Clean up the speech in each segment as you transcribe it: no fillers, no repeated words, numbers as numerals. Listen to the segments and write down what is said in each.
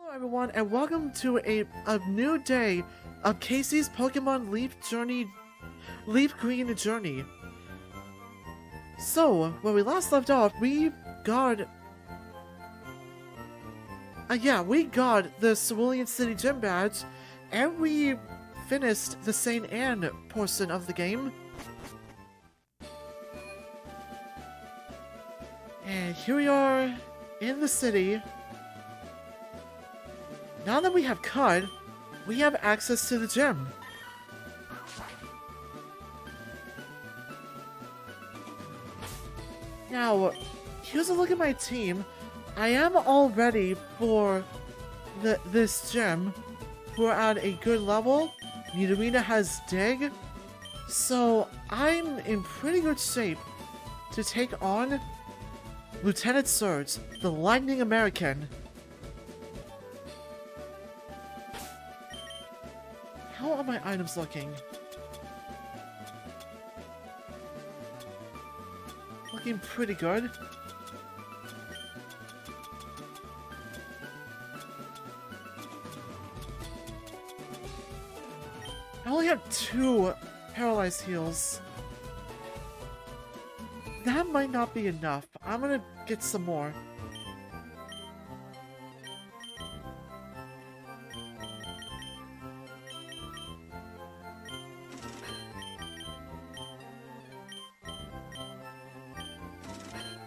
Hello everyone, and welcome to a new day of Casey's Pokemon LeafGreen journey. So, when we last left off, we got the Cerulean City Gym badge, and we finished the St. Anne portion of the game. And here we are in the city. Now that we have Cud, we have access to the gym. Now, here's a look at my team. I am all ready for this gym. We're at a good level. Nidorina has Dig. So, I'm in pretty good shape to take on Lieutenant Surge, the Lightning American. How are my items looking? Looking pretty good. I only have 2 paralyzed heals. That might not be enough. I'm gonna get some more.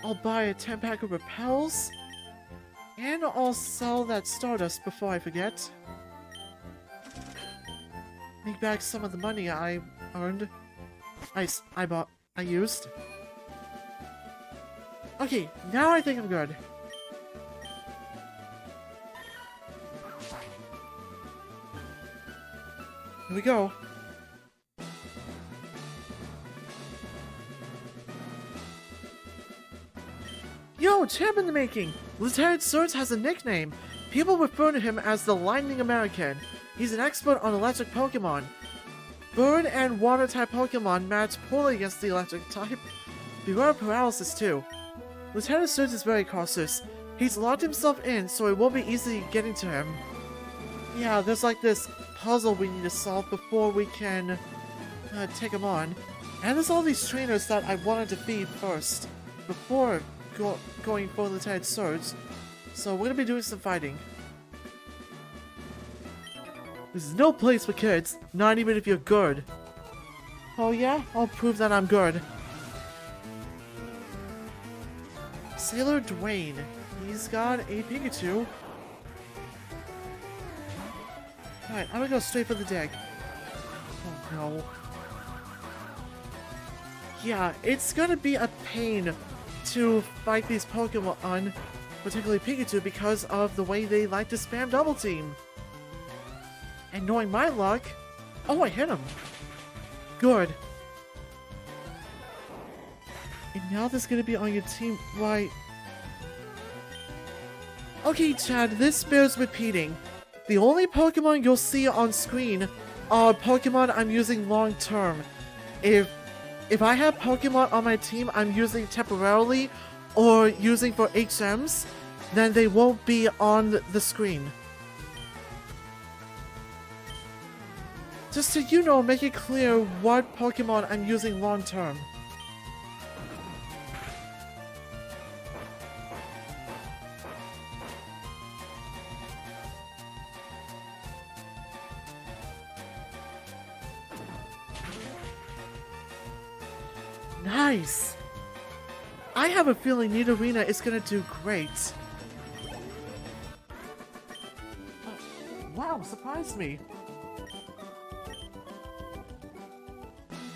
I'll buy a 10-pack of repels, and I'll sell that Stardust before I forget. Make back some of the money I earned. I used. Okay, now I think I'm good. Here we go. Yo, champ in the making! Lieutenant Surge has a nickname. People refer to him as the Lightning American. He's an expert on electric Pokemon. Bird and water type Pokemon match poorly against the electric type. Beware of paralysis too. Lieutenant Surge is very cautious. He's locked himself in, so it won't be easy getting to him. Yeah, there's like this puzzle we need to solve before we can take him on. And there's all these trainers that I wanted to feed first, before going for Lieutenant Surge. So we're gonna be doing some fighting. This is no place for kids, not even if you're good. Oh yeah? I'll prove that I'm good. Sailor Dwayne. He's got a Pikachu. Alright, I'm gonna go straight for the Dig. Oh no. Yeah, it's gonna be a pain to fight these Pokemon, particularly Pikachu, because of the way they like to spam Double Team. And knowing my luck... Oh, I hit him! Good. And now there's gonna be on your team, right? Okay, Chad, this bears repeating. The only Pokemon you'll see on screen are Pokemon I'm using long term. If I have Pokemon on my team I'm using temporarily or using for HMs, then they won't be on the screen. Just so you know, make it clear what Pokemon I'm using long term. Nice! I have a feeling Nidorina is gonna do great. Oh, wow, surprised me.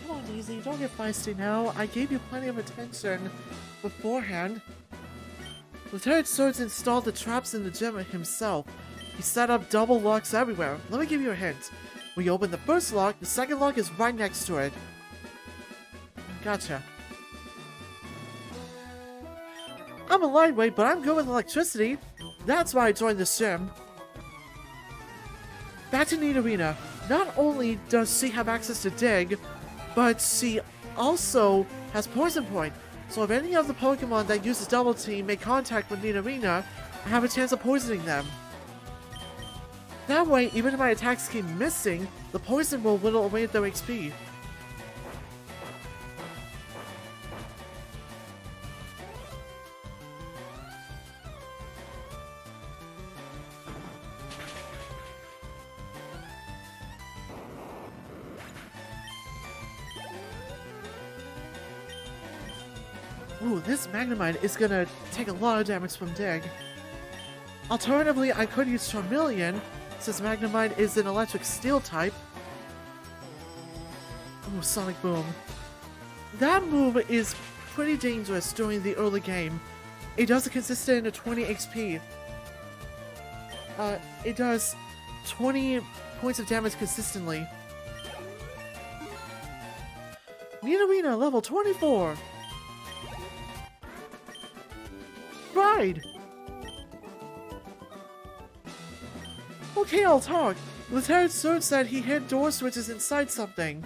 Come on, Easy, don't get feisty now. I gave you plenty of attention beforehand. Lieutenant Surge installed the traps in the gym himself. He set up double locks everywhere. Let me give you a hint. When you open the first lock, the second lock is right next to it. Gotcha. I'm a lightweight, but I'm good with electricity. That's why I joined this gym. Back to Nidorina. Not only does she have access to Dig, but she also has Poison Point. So if any of the Pokemon that uses Double Team make contact with Nidorina, I have a chance of poisoning them. That way, even if my attacks keep missing, the poison will whittle away at their XP. Ooh, this Magnemite is gonna take a lot of damage from Dig. Alternatively, I could use Charmeleon, since Magnemite is an electric steel type. Ooh, Sonic Boom. That move is pretty dangerous during the early game. It does a consistent 20 XP. It does 20 points of damage consistently. Nidorina, level 24! Ride! Okay, I'll talk. Lieutenant Surge said he hid door switches inside something.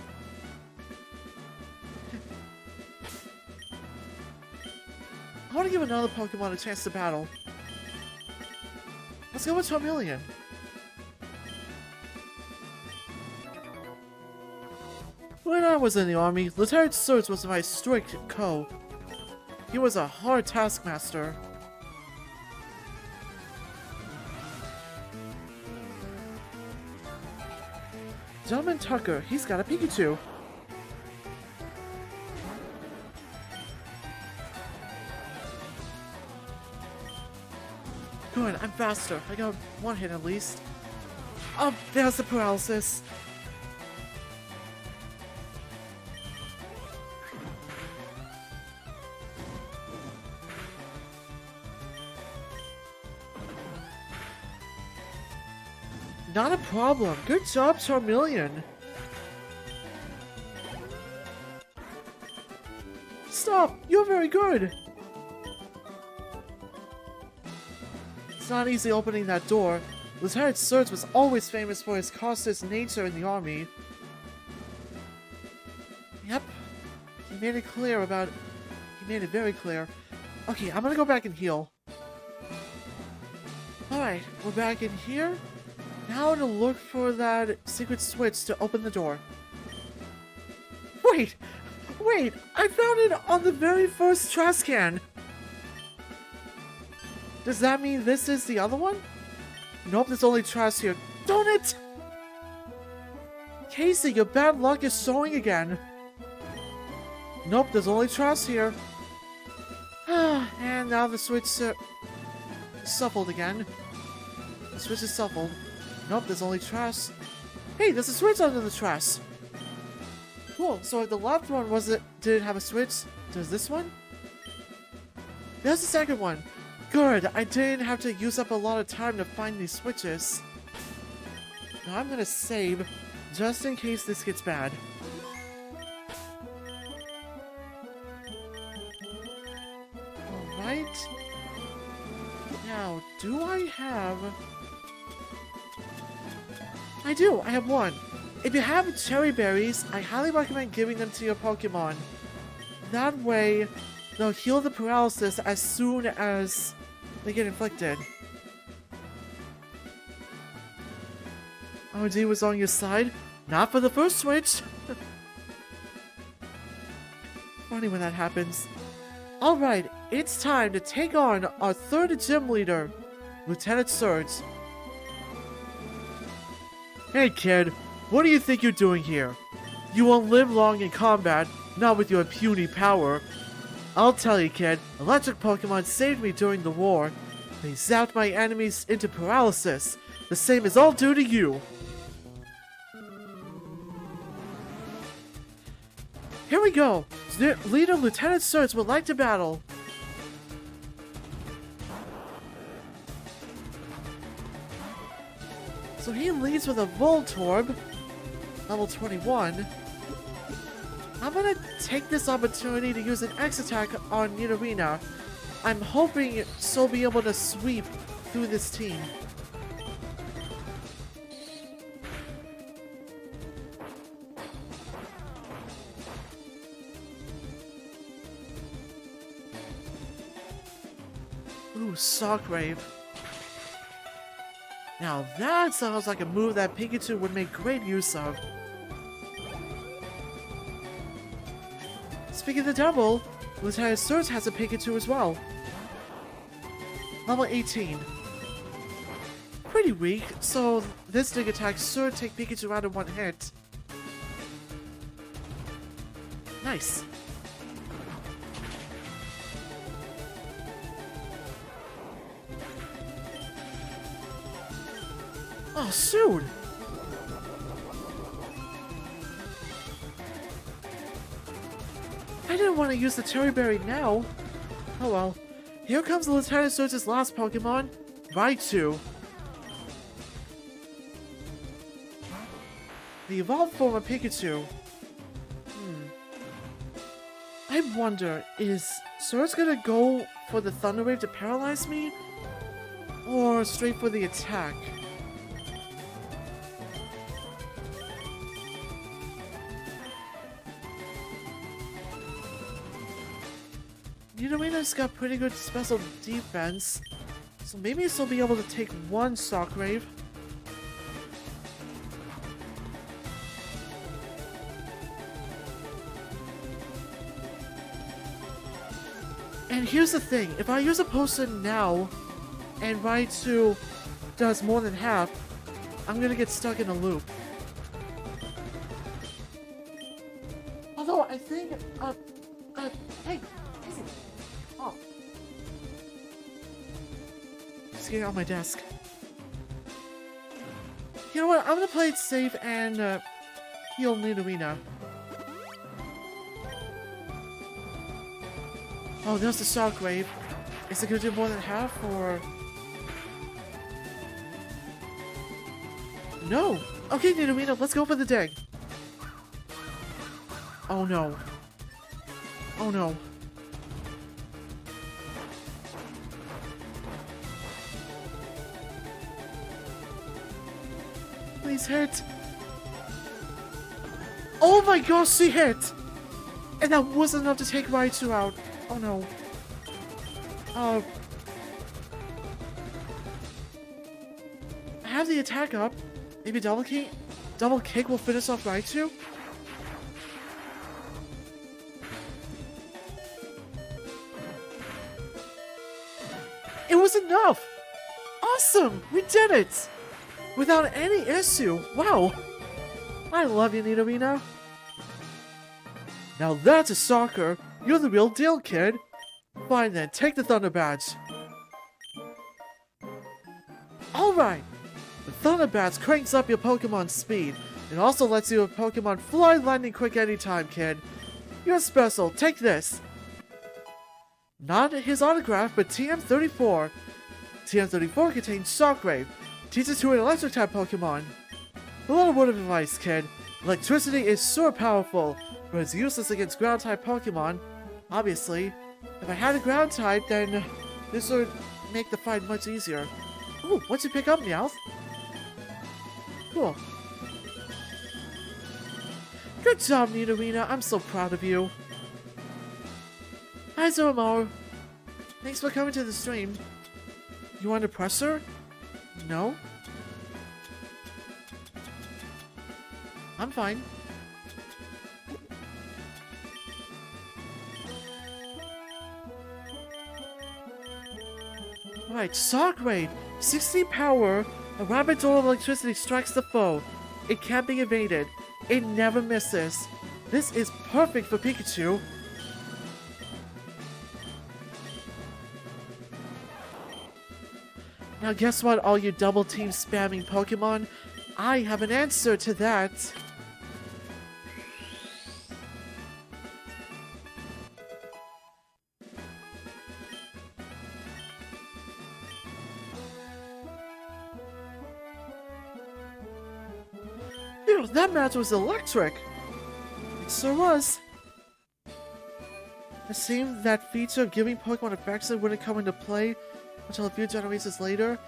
I want to give another Pokemon a chance to battle. Let's go with Charmeleon. When I was in the army, Lieutenant Surge was my strict co. He was a hard taskmaster. Gentleman Tucker, he's got a Pikachu. Good, I'm faster. I got one hit at least. Oh, there's the paralysis. Not a problem. Good job, Charmeleon. Stop! You're very good! It's not easy opening that door. Lieutenant Surge was always famous for his cautious nature in the army. Yep. He made it very clear. Okay, I'm gonna go back and heal. Alright, we're back in here. Now to look for that secret switch to open the door. Wait! I found it on the very first trash can! Does that mean this is the other one? Nope, there's only trash here. Darn it! Casey, your bad luck is showing again. Nope, there's only trash here. And now the switch shuffled again. The switch is shuffled. Nope, there's only trash. Hey, there's a switch under the trash. Cool, so if the left one didn't have a switch, does this one? There's the second one. Good, I didn't have to use up a lot of time to find these switches. Now I'm gonna save, just in case this gets bad. Alright. Now, do I have... I do! I have one! If you have cherry berries, I highly recommend giving them to your Pokemon. That way, they'll heal the paralysis as soon as they get inflicted. OD was on your side? Not for the first switch! Funny when that happens. Alright, it's time to take on our third gym leader, Lieutenant Surge. Hey kid, what do you think you're doing here? You won't live long in combat, not with your puny power. I'll tell you kid, electric Pokemon saved me during the war. They zapped my enemies into paralysis, the same as I'll do to you. Here we go! Leader Lieutenant Surge would like to battle. So he leads with a Voltorb, level 21. I'm gonna take this opportunity to use an X-Attack on Nidorina. I'm hoping she'll be able to sweep through this team. Ooh, Shockwave. Now that sounds like a move that Pikachu would make great use of. Speaking of the devil, Lieutenant Surge has a Pikachu as well. Level 18. Pretty weak, so this dig attack should take Pikachu out in one hit. Nice. Oh, shoot! I didn't want to use the Cherry Berry now. Oh well. Here comes the Lieutenant Surge's last Pokemon, Raichu. The evolved form of Pikachu. I wonder, is Surge gonna go for the Thunder Wave to paralyze me? Or straight for the attack? Nidorina's got pretty good special defense, so maybe she'll be able to take one Shockwave. And here's the thing, if I use a potion now, and Raichu does more than half, I'm gonna get stuck in a loop. Although I think, hey! Oh. Just getting on my desk. You know what? I'm gonna play it safe and heal Nidorina. Oh, there's the Shockwave. Is it gonna do more than half or? No! Okay, Nidorina, let's go for the dig. Oh no. Oh no. Please hit. Oh my gosh, she hit! And that wasn't enough to take Raichu out. Oh no. I have the attack up. Maybe double kick will finish off Raichu? It was enough! Awesome! We did it! Without any issue. Wow! I love you, Nidorina. Now that's a shocker. You're the real deal, kid. Fine then, take the Thunder Badge. Alright! The Thunder Badge cranks up your Pokemon's speed. It also lets your Pokemon fly lightning quick anytime, kid. You're special, take this. Not his autograph, but TM34. TM34 contains Shockwave. Teaches to an electric type Pokemon. A little word of advice, kid. Electricity is so powerful, but it's useless against ground type Pokemon. Obviously. If I had a ground type, then this would make the fight much easier. Ooh, what'd you pick up, Meowth? Cool. Good job, Nidorina. I'm so proud of you. Hi, Zoromo. Thanks for coming to the stream. You under pressure? No? I'm fine. Alright, Shockwave! 60 power, a rapid door of electricity strikes the foe. It can't be evaded. It never misses. This is perfect for Pikachu. Now guess what, all you double team spamming Pokemon? I have an answer to that. Ew, that match was electric! It sure was. It seemed that feature of giving Pokemon affection wouldn't come into play until a few generations later.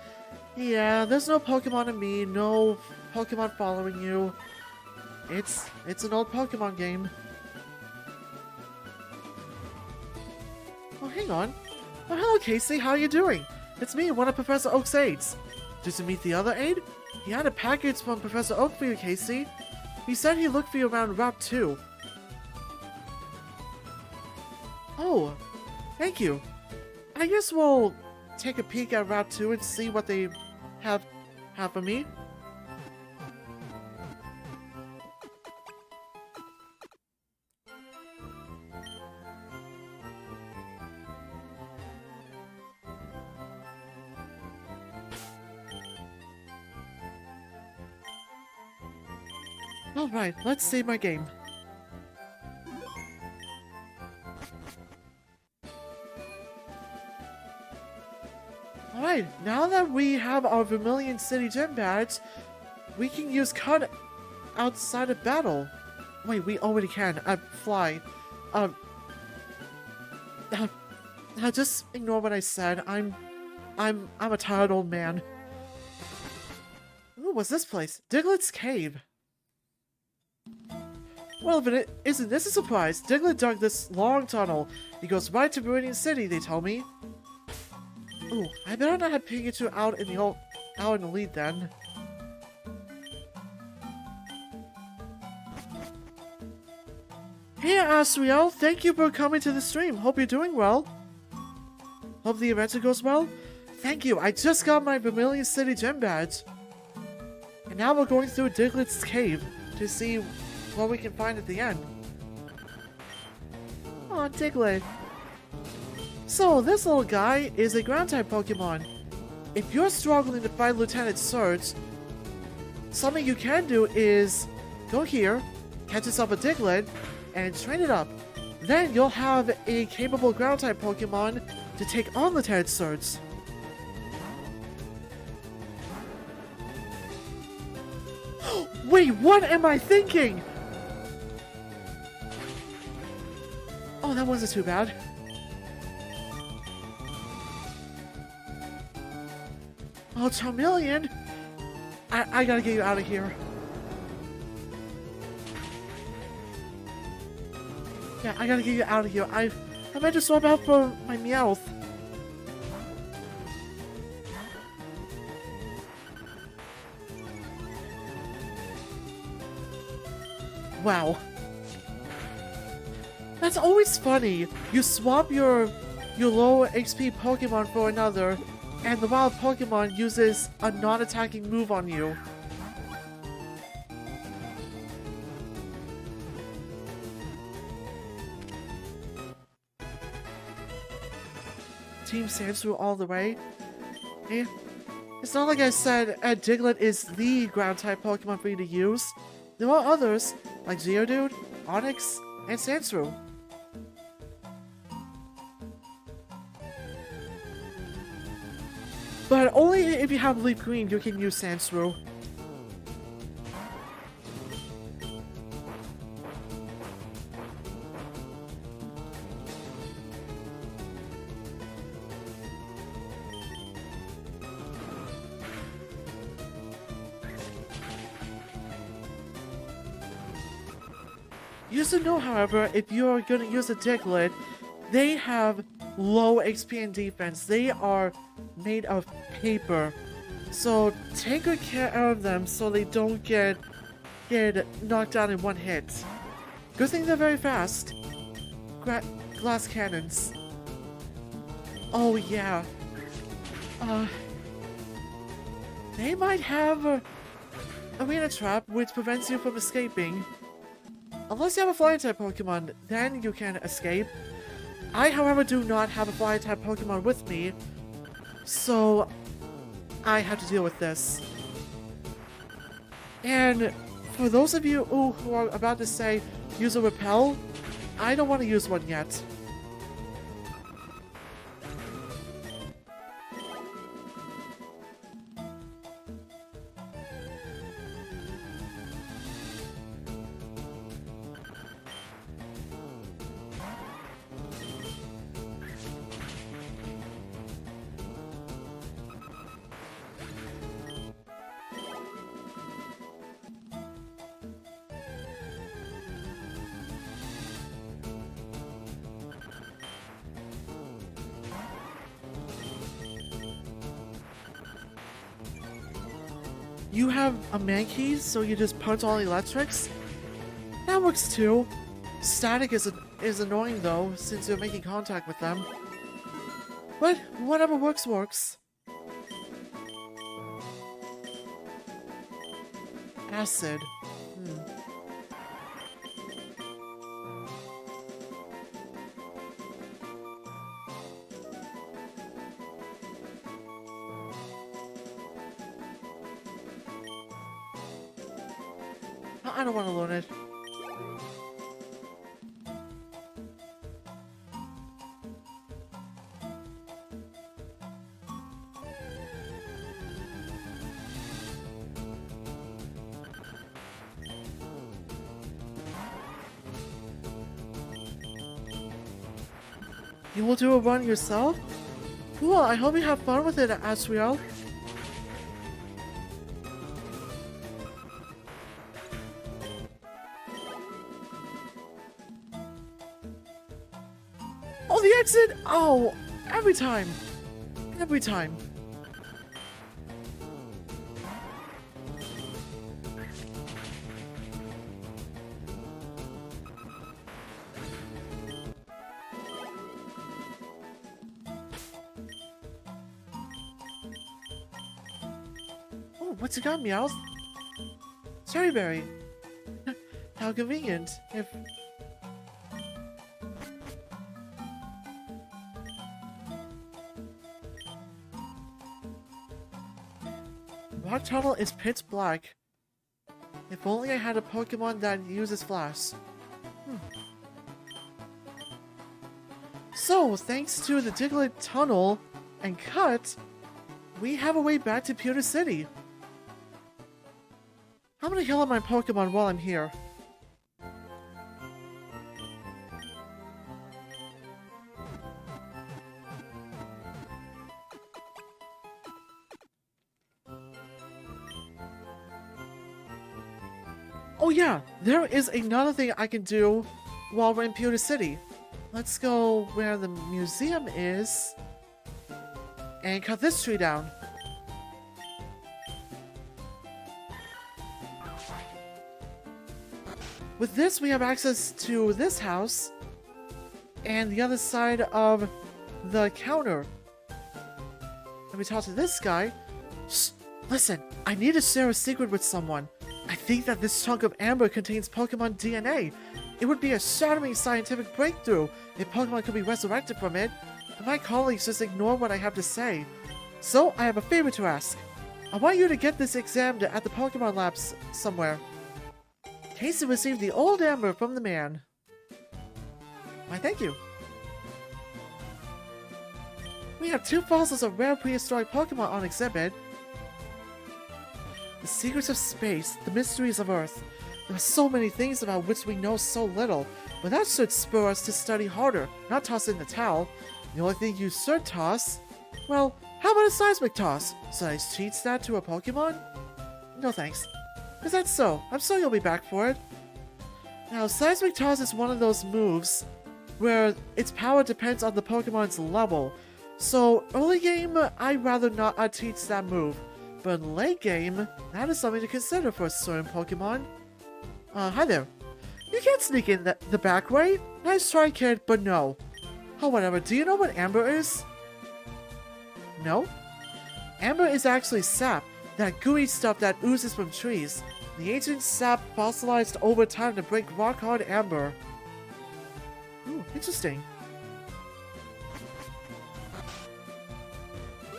Yeah, there's no Pokemon in me, no Pokemon following you. It's an old Pokemon game. Oh, hang on. Oh, hello, Casey. How are you doing? It's me, one of Professor Oak's aides. Did you meet the other aide? He had a package from Professor Oak for you, Casey. He said he looked for you around Route 2. Oh, thank you. I guess we'll take a peek at Route 2 and see what they have for me. Alright, let's save my game. Alright, now that we have our Vermilion City Gym badge, we can use Cut outside of battle. Wait, we already can. Fly. Just ignore what I said. I'm a tired old man. Ooh, what's this place? Diglett's Cave. Well, if it isn't this a surprise? Diglett dug this long tunnel. He goes right to Viridian City, they tell me. Ooh, I better not have Pikachu out in the lead then. Hey, Asriel, thank you for coming to the stream. Hope you're doing well. Hope the adventure goes well. Thank you, I just got my Vermilion City Gym badge. And now we're going through Diglett's Cave to see what we can find at the end. Aw, Diglett. So, this little guy is a ground-type Pokemon. If you're struggling to fight Lieutenant Surge, something you can do is go here, catch yourself a Diglett, and train it up. Then you'll have a capable ground-type Pokemon to take on Lieutenant Surge. Wait, what am I thinking? Oh, that wasn't too bad. Oh, Charmeleon! I gotta get you out of here. Yeah, I gotta get you out of here. I meant to swap out for my Meowth. Wow. That's always funny. You swap your low XP Pokemon for another, and the wild Pokemon uses a non-attacking move on you. Team Sandshrew all the way. Eh. It's not like I said Diglett is the ground-type Pokemon for you to use. There are others, like Geodude, Onix, and Sandshrew. But only if you have LeafGreen you can use Sandshrew. You should know, however, if you're going to use a Diglett, they have low XP and defense. They are made of paper. So take good care of them so they don't get knocked down in one hit. Good thing they're very fast. Glass cannons. Oh yeah. They might have a arena trap which prevents you from escaping. Unless you have a flying-type Pokemon, then you can escape. I, however, do not have a flying-type Pokemon with me, so I have to deal with this. And for those of you who are about to say, use a Repel, I don't want to use one yet. You have a Mankey, so you just punch all electrics? That works too. Static is annoying though, since you're making contact with them. But whatever works, works. Acid. I don't want to learn it. You will do a run yourself? Cool, I hope you have fun with it, Asriel. Oh, the exit! Oh, every time. Every time. Oh, what's it got, Meows? Cherryberry. How convenient. If... Rock Tunnel is pitch black. If only I had a Pokemon that uses flash. So, thanks to the Diglett Tunnel and Cut, we have a way back to Pewter City. I'm gonna heal up my Pokemon while I'm here. Oh yeah, there is another thing I can do while we're in Pewter City. Let's go where the museum is and cut this tree down. With this, we have access to this house and the other side of the counter. Let me talk to this guy. Shh, listen, I need to share a secret with someone. I think that this chunk of amber contains Pokemon DNA. It would be a shattering scientific breakthrough if Pokemon could be resurrected from it, and my colleagues just ignore what I have to say. So, I have a favor to ask. I want you to get this examined at the Pokemon labs somewhere. Casey received the old amber from the man. Why, thank you. We have 2 fossils of rare prehistoric Pokemon on exhibit. The secrets of space, the mysteries of Earth. There are so many things about which we know so little, but that should spur us to study harder, not toss in the towel. The only thing you should toss... Well, how about a seismic toss? Should I teach that to a Pokemon? No thanks. Is that so? I'm sure you'll be back for it. Now, seismic toss is one of those moves where its power depends on the Pokemon's level. So, early game, I'd rather not teach that move. But in late game, that is something to consider for a certain Pokemon. Hi there. You can't sneak in the back way. Nice try, kid, but no. Oh, whatever. Do you know what amber is? No? Amber is actually sap, that gooey stuff that oozes from trees. The ancient sap fossilized over time to break rock-hard amber. Ooh, interesting.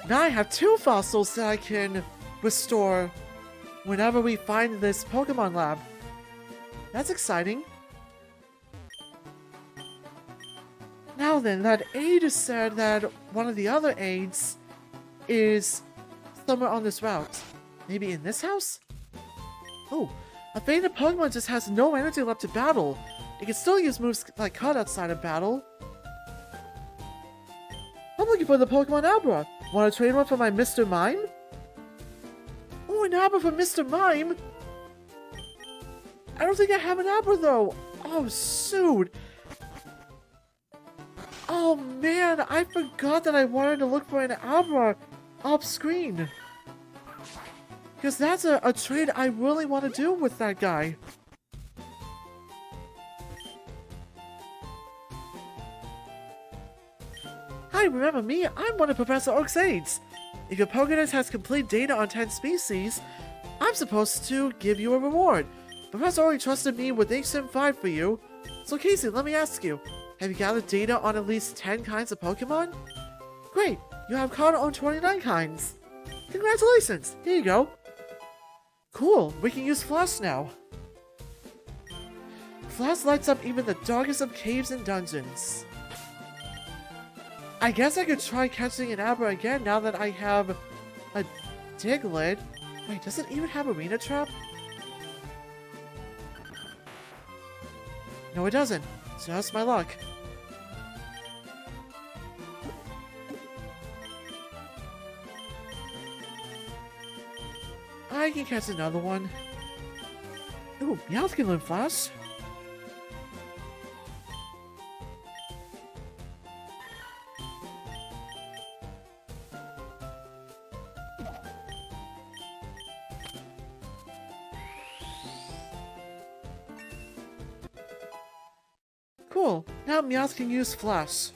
Now I have 2 fossils that I can restore whenever we find this Pokemon lab. That's exciting. Now then, that aide said that one of the other aides is somewhere on this route. Maybe in this house? Oh, a fainted Pokemon just has no energy left to battle. It can still use moves like Cut outside of battle. I'm looking for the Pokemon Abra. Want to trade one for my Mr. Mime? Oh, an Abra for Mr. Mime? I don't think I have an Abra though. Oh, shoot. Oh man, I forgot that I wanted to look for an Abra off screen. Because that's a trade I really want to do with that guy. Hi, remember me? I'm one of Professor Oak's aides. If your Pokédex has complete data on 10 species, I'm supposed to give you a reward. Professor Oak trusted me with HM 5 for you. So Casey, let me ask you, have you gathered data on at least 10 kinds of Pokemon? Great, you have caught on 29 kinds. Congratulations, here you go. Cool, we can use Flash now. Flash lights up even the darkest of caves and dungeons. I guess I could try catching an Abra again now that I have a Diglett. Wait, does it even have Arena Trap? No, it doesn't. Just my luck. I can catch another one. Ooh, Meowth can learn Flash. Cool, now Meowth can use Flash.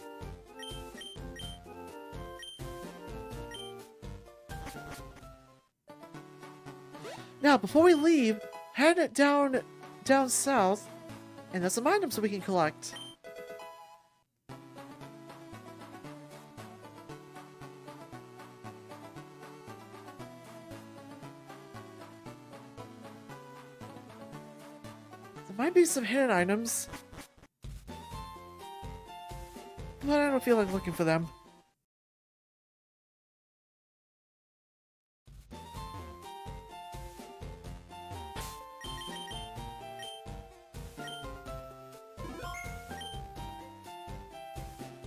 Now, before we leave, head down south, and there's some items that we can collect. There might be some hidden items, but I don't feel like looking for them.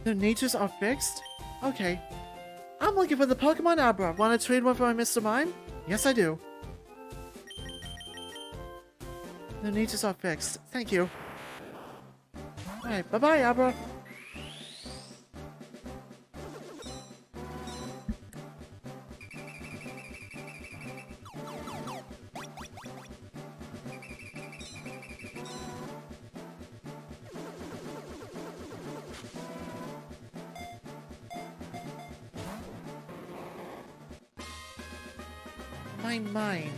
Their natures are fixed? Okay. I'm looking for the Pokemon Abra. Want to trade one for my Mr. Mime? Yes, I do. Their natures are fixed. Thank you. Alright, bye-bye, Abra. My mine.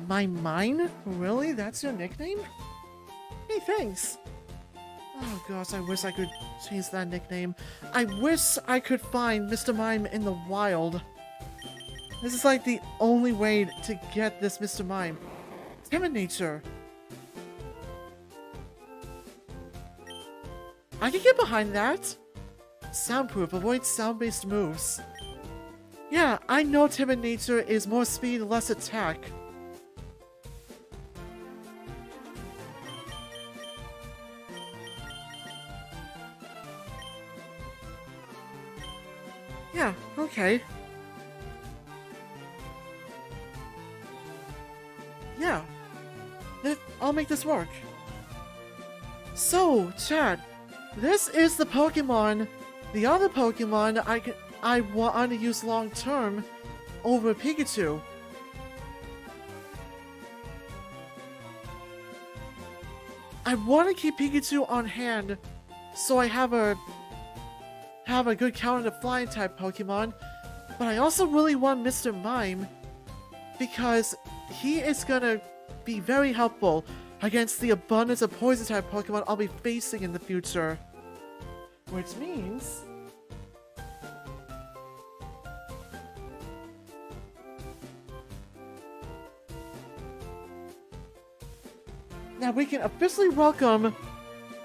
My mine? Really? That's your nickname? Hey, thanks. Oh gosh, I wish I could change that nickname. I wish I could find Mr. Mime in the wild. This is like the only way to get this Mr. Mime. Timid nature. I can get behind that. Soundproof, avoid sound-based moves. Yeah, I know timid nature is more speed, less attack. Yeah, okay. Yeah. I'll make this work. So, Chad, this is the Pokemon, the other Pokemon I want to use long term over Pikachu. I want to keep Pikachu on hand so I have a good counter to flying type Pokemon, but I also really want Mr. Mime because he is gonna be very helpful against the abundance of poison type Pokemon I'll be facing in the future. Which means now we can officially welcome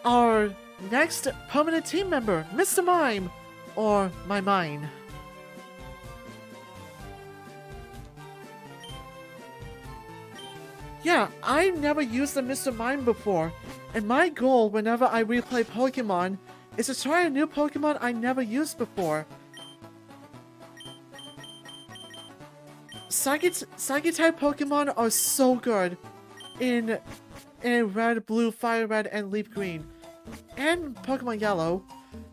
our next permanent team member, Mr. Mime, or my mine. Yeah, I never used a Mr. Mime before, and my goal whenever I replay Pokemon is to try a new Pokemon I never used before. Psychic-type Pokemon are so good in Red, Blue, Fire Red, and Leaf Green, and Pokemon Yellow.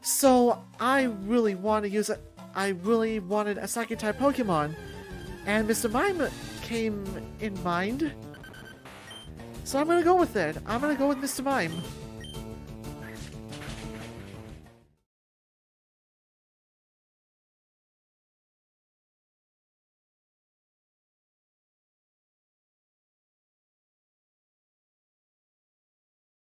So I really want to use it. I really wanted a Psychic-type Pokemon, And Mr. Mime came in mind. So I'm gonna go with it. I'm gonna go with Mr. Mime.